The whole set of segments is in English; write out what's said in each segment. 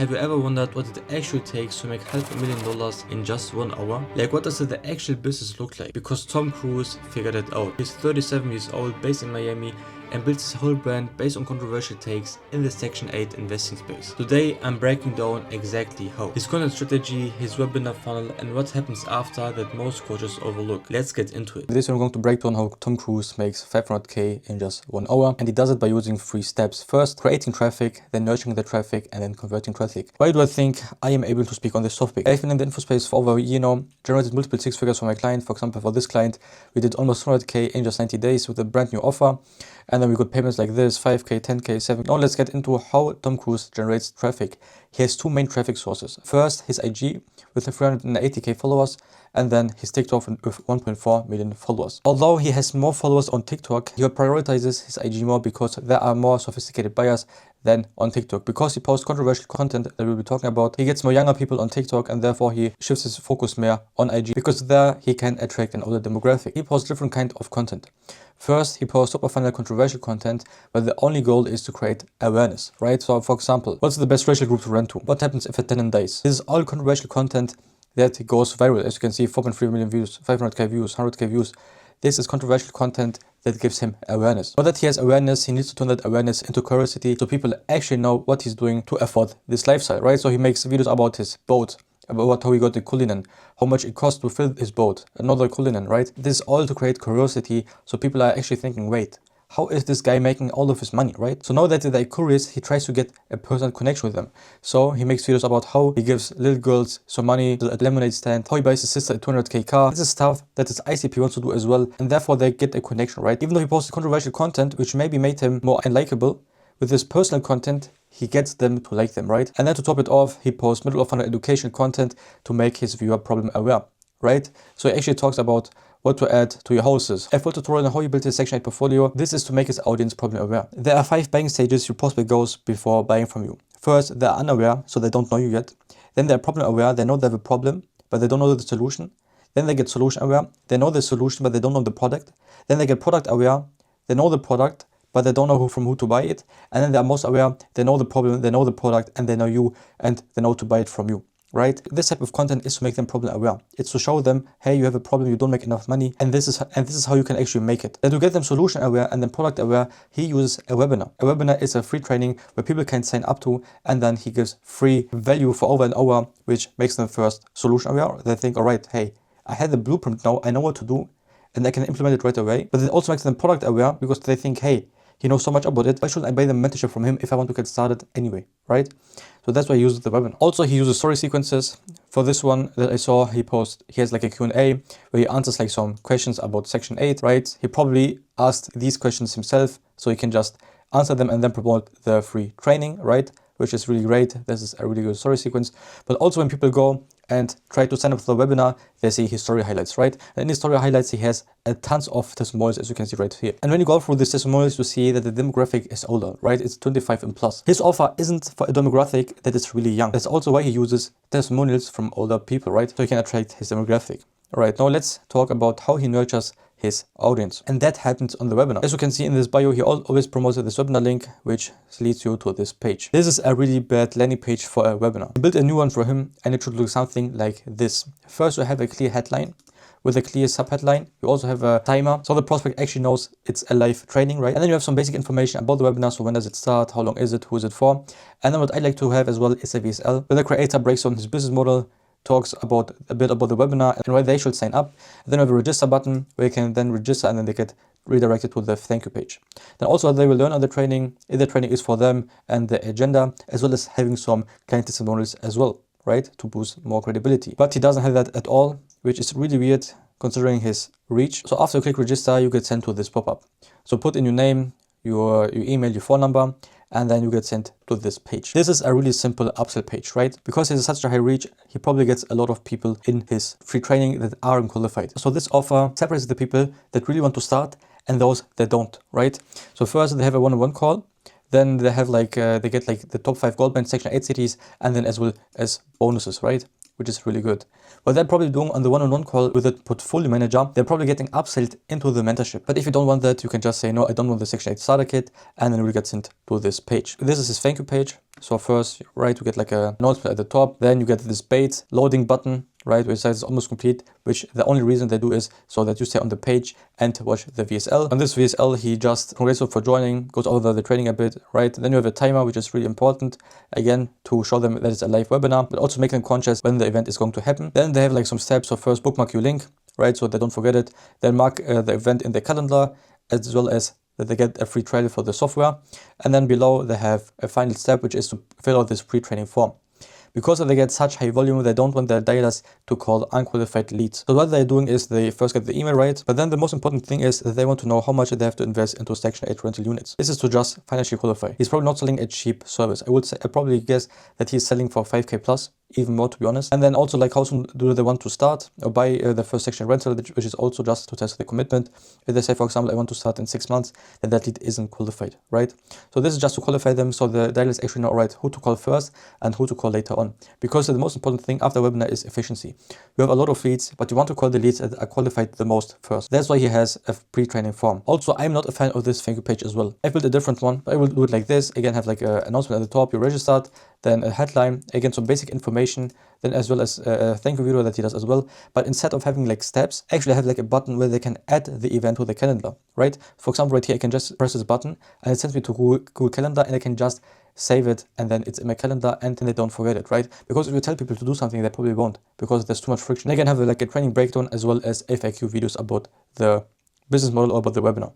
Have you ever wondered what it actually takes to make $500,000 in just 1 hour? Like, what does the actual business look like? Because Tom Cruise figured it out. He's 37 years old, based in Miami, and built his whole brand based on controversial takes in the Section 8 investing space. Today, I'm breaking down exactly how. His content strategy, his webinar funnel, and what happens after that most coaches overlook. Let's get into it. This I'm going to break down how Tom Cruise makes 500k in just 1 hour, and he does it by using 3 steps. First, creating traffic, then nurturing the traffic, and then converting traffic. Why do I think I am able to speak on this topic? I've been in the info space for over a year now, generated multiple 6 figures for my client. For example, for this client, we did almost 200k in just 90 days with a brand new offer. And then we got payments like this, 5k, 10k, 7. Now let's get into how Tom Cruise generates traffic. He has 2 main traffic sources. First, his IG with 380k followers, and then his TikTok with 1.4 million followers. Although he has more followers on TikTok, he prioritizes his IG more because there are more sophisticated buyers than on TikTok. Because he posts controversial content that we'll be talking about, he gets more younger people on TikTok, and therefore he shifts his focus more on IG because there he can attract an older demographic. He posts different kind of content. First, he posts super fun and controversial content, but the only goal is to create awareness, right? So for example, what's the best racial group to run to? What happens if a tenant dies? This is all controversial content that goes viral. As you can see, 4.3 million views, 500k views, 100k views. This is controversial content that gives him awareness. Now that he has awareness, he needs to turn that awareness into curiosity so people actually know what he's doing to afford this lifestyle, right? So he makes videos about his boat, about how he got the Cullinan, how much it cost to fill his boat, another Cullinan, right? This is all to create curiosity so people are actually thinking, wait, how is this guy making all of his money, right? So now that they're curious, he tries to get a personal connection with them. So he makes videos about how he gives little girls some money at a lemonade stand, how he buys his sister a 200k car. This is stuff that his ICP wants to do as well, and therefore they get a connection, right? Even though he posted controversial content, which maybe made him more unlikable, with his personal content, he gets them to like them, right? And then to top it off, he posts middle of funnel education content to make his viewer problem aware, right? So he actually talks about what to add to your houses. A full tutorial on how you build a Section 8 portfolio. This is to make his audience problem aware. There are 5 buying stages your prospect goes before buying from you. First, they're unaware, so they don't know you yet. Then they're problem aware, they know they have a problem, but they don't know the solution. Then they get solution aware, they know the solution, but they don't know the product. Then they get product aware, they know the product, but they don't know from who to buy it. And then they're most aware, they know the problem, they know the product, and they know you, and they know to buy it from you. Right? This type of content is to make them problem aware. It's to show them, hey, you have a problem, you don't make enough money, and this is how you can actually make it. Then to get them solution aware and then product aware, he uses a webinar. A webinar is a free training where people can sign up to, and then he gives free value for over an hour, which makes them first solution aware. They think, all right, hey, I had the blueprint now, I know what to do, and I can implement it right away. But it also makes them product aware because they think, hey, he knows so much about it. Why shouldn't I buy the mentorship from him if I want to get started anyway, right? So that's why he uses the webinar. Also, he uses story sequences. For this one that I saw, he has like a Q&A where he answers like some questions about Section 8, right? He probably asked these questions himself, so he can just answer them and then promote the free training, right? Which is really great. This is a really good story sequence. But also when people go and try to sign up for the webinar, they see his story highlights, right? And in his story highlights, he has a tons of testimonials, as you can see right here. And when you go through these testimonials, you see that the demographic is older, right? It's 25 and plus. His offer isn't for a demographic that is really young. That's also why he uses testimonials from older people, right? So he can attract his demographic. All right, now let's talk about how he nurtures his audience, and that happens on the webinar. As you can see in this bio, he always promotes this webinar link, which leads you to this page. This is a really bad landing page for a webinar. I built a new one for him, and it should look something like this. First, you have a clear headline with a clear subheadline. You also have a timer, so the prospect actually knows it's a live training, right? And then you have some basic information about the webinar. So when does it start? How long is it? Who is it for? And then what I like to have as well is a VSL, where the creator breaks down his business model, talks about a bit about the webinar and why they should sign up. And then we have a register button where you can then register, and then they get redirected to the thank you page. Then also they will learn on the training, if the training is for them, and the agenda, as well as having some client testimonials as well, right? To boost more credibility. But he doesn't have that at all, which is really weird considering his reach. So after you click register, you get sent to this pop-up. So put in your name, your email, your phone number, and then you get sent to this page. This is a really simple upsell page, right? Because he has such a high reach, he probably gets a lot of people in his free training that are unqualified. So this offer separates the people that really want to start and those that don't, right? So first they have a one-on-one call, then they have they get like the top 5 gold band Section 8 cities, and then as well as bonuses, right? which is really good. What they're probably doing on the one-on-one call with the portfolio manager, they're probably getting upsold into the mentorship. But if you don't want that, you can just say, no, I don't want the Section 8 starter kit, and then we'll get sent to this page. This is his thank you page. So first, right, you get like a announcement at the top, then you get this bait loading button, right, where it says it's almost complete, which the only reason they do is so that you stay on the page and watch the VSL. On this VSL, he just congratulates you for joining, goes over the training a bit, right? Then you have a timer, which is really important, again, to show them that it's a live webinar, but also make them conscious when the event is going to happen. Then they have like some steps. So first, bookmark your link, right, so they don't forget it. Then mark the event in their calendar, as well as that they get a free trial for the software. And then below they have a final step, which is to fill out this pre-training form. Because they get such high volume, they don't want their dialers to call unqualified leads. So what they're doing is they first get the email right, but then the most important thing is that they want to know how much they have to invest into Section 8 rental units. This is to just financially qualify. He's probably not selling a cheap service. I probably guess that he's selling for 5K plus, even more to be honest. And then also like how soon do they want to start or buy the first Section rental, which is also just to test the commitment. If they say, for example, I want to start in 6 months, then that lead isn't qualified, right? So this is just to qualify them so the dialers actually know, right, who to call first and who to call later on. Because the most important thing after a webinar is efficiency. You have a lot of leads, but you want to call the leads that are qualified the most first. That's why he has a pre-training form. Also, I'm not a fan of this thank you page as well. I built a different one. I will do it like this. Again, have like an announcement at the top, you registered, then a headline, again, some basic information, then as well as a thank you video that he does as well. But instead of having like steps, actually have like a button where they can add the event to the calendar, right? For example, right here, I can just press this button and it sends me to Google Calendar, and I can just save it, and then it's in my calendar, and then they don't forget it, right? Because if you tell people to do something, they probably won't, because there's too much friction. They can have like a training breakdown as well as FAQ videos about the business model or about the webinar.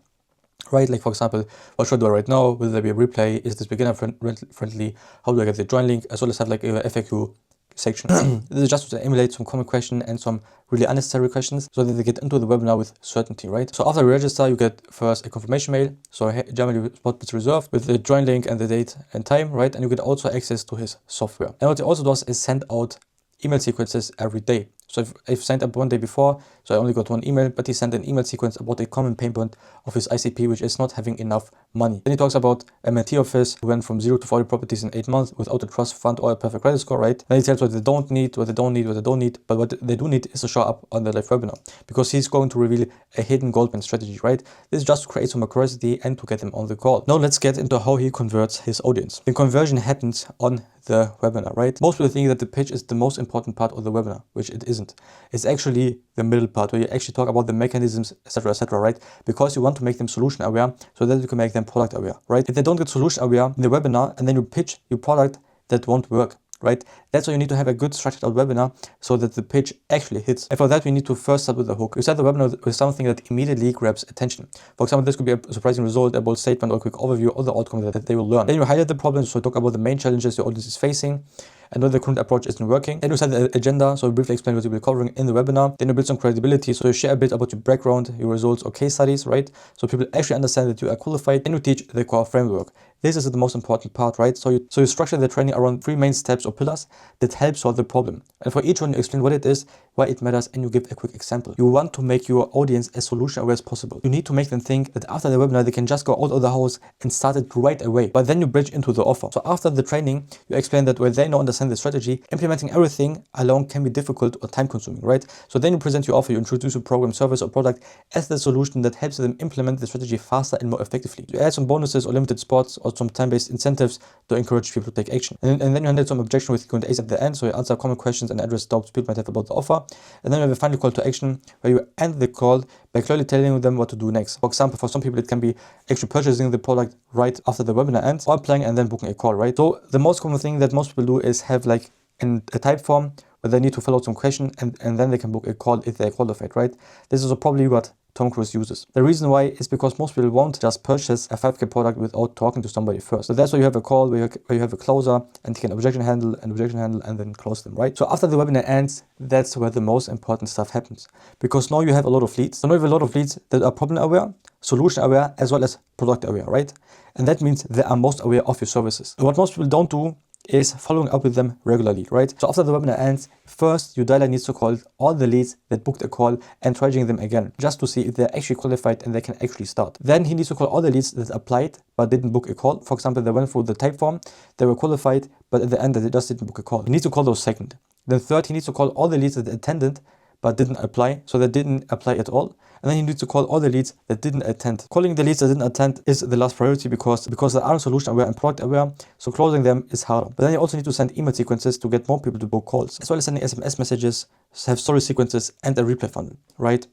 Right, like for example, what should I do right now? Will there be a replay? Is this beginner friendly? How do I get the join link? As well as have like a FAQ section. This is just to emulate some common question and some really unnecessary questions so that they get into the webinar with certainty, right? So after you register, you get first a confirmation mail. So generally spot is reserved with the join link and the date and time, right? And you get also access to his software. And what he also does is send out email sequences every day. So if I've signed up one day before, so I only got one email, but he sent an email sequence about a common pain point of his ICP, which is not having enough money. Then he talks about a mentee of his who went from 0 to 40 properties in 8 months without a trust fund or a perfect credit score, right? Then he tells what they don't need, what they don't need, what they don't need, but what they do need is to show up on the live webinar, because he's going to reveal a hidden goldmine strategy, right? This is just to create some curiosity and to get them on the call. Now let's get into how he converts his audience. The conversion happens on the webinar, right? Most people think that the pitch is the most important part of the webinar, which it isn't. It's actually the middle part where you actually talk about the mechanisms, etc., right? Because you want to make them solution aware so that you can make them product aware, right? If they don't get solution aware in the webinar and then you pitch your product, that won't work, right? That's why you need to have a good structured out webinar so that the pitch actually hits. And for that, we need to first start with the hook. You start the webinar with something that immediately grabs attention. For example, this could be a surprising result, a bold statement, or a quick overview of the outcome that they will learn. Then you highlight the problems, so talk about the main challenges your audience is facing and whether the current approach isn't working. Then you set the agenda, so you briefly explain what you'll be covering in the webinar. Then you build some credibility, so you share a bit about your background, your results, or case studies, right? So people actually understand that you are qualified. Then you teach the core framework. This is the most important part, right? So you structure the training around 3 main steps or pillars that help solve the problem. And for each one, you explain what it is, why it matters, and you give a quick example. You want to make your audience as solution aware as possible. You need to make them think that after the webinar, they can just go out of the house and start it right away. But then you bridge into the offer. So after the training, you explain that where they now understand the strategy, implementing everything alone can be difficult or time consuming, right? So then you present your offer, you introduce a program, service, or product as the solution that helps them implement the strategy faster and more effectively. You add some bonuses or limited spots or some time-based incentives to encourage people to take action. And then you handle some objection with Q&As at the end, so you answer common questions and address doubts people might have about the offer. And then you have a final call to action where you end the call by clearly telling them what to do next. For example, for some people it can be actually purchasing the product right after the webinar ends, or applying and then booking a call, right? So the most common thing that most people do is have like in a type form where they need to fill out some question and then they can book a call if they're qualified, right? This is probably what Tcruz uses. The reason why is because most people won't just purchase a 5K product without talking to somebody first. So that's why you have a call where you have a closer and take an objection handle and then close them, right? So after the webinar ends, that's where the most important stuff happens. Because now you have a lot of leads. So now you have a lot of leads that are problem aware, solution aware, as well as product aware, right? And that means they are most aware of your services. And what most people don't do is following up with them regularly, right? So after the webinar ends, first your dialer needs to call all the leads that booked a call and trying them again, just to see if they're actually qualified and they can actually start. Then he needs to call all the leads that applied but didn't book a call. For example, they went through the type form, they were qualified, but at the end they just didn't book a call. He needs to call those second. Then third, he needs to call all the leads that attended but didn't apply, so they didn't apply at all. And then you need to call all the leads that didn't attend. Calling the leads that didn't attend is the last priority because they aren't solution aware and product aware, so closing them is harder. But then you also need to send email sequences to get more people to book calls, as well as sending SMS messages, have story sequences, and a replay funnel, right?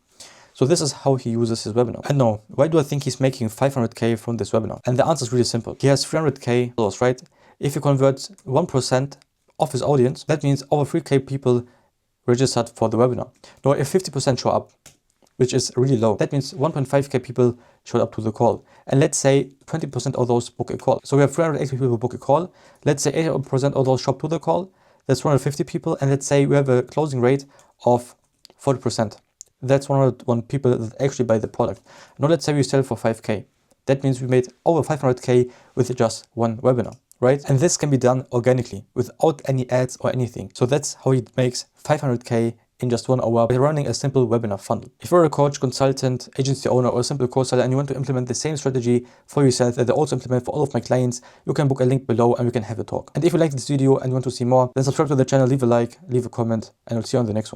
So this is how he uses his webinar. And now, why do I think he's making 500k from this webinar? And the answer is really simple. He has 300k followers, right? If he converts 1% of his audience, that means over 3k people registered for the webinar. Now, if 50% show up, which is really low, that means 1.5k people showed up to the call. And let's say 20% of those book a call. So we have 380 people who book a call. Let's say 80% of those show up to the call. That's 150 people. And let's say we have a closing rate of 40%. That's 101 people that actually buy the product. Now let's say we sell for 5k. That means we made over 500k with just one webinar, right? And this can be done organically without any ads or anything. So that's how he makes 500k in just 1 hour by running a simple webinar funnel. If you're a coach, consultant, agency owner, or a simple course seller and you want to implement the same strategy for yourself that I also implement for all of my clients, you can book a link below and we can have a talk. And if you like this video and you want to see more, then subscribe to the channel, leave a like, leave a comment, and I'll see you on the next one.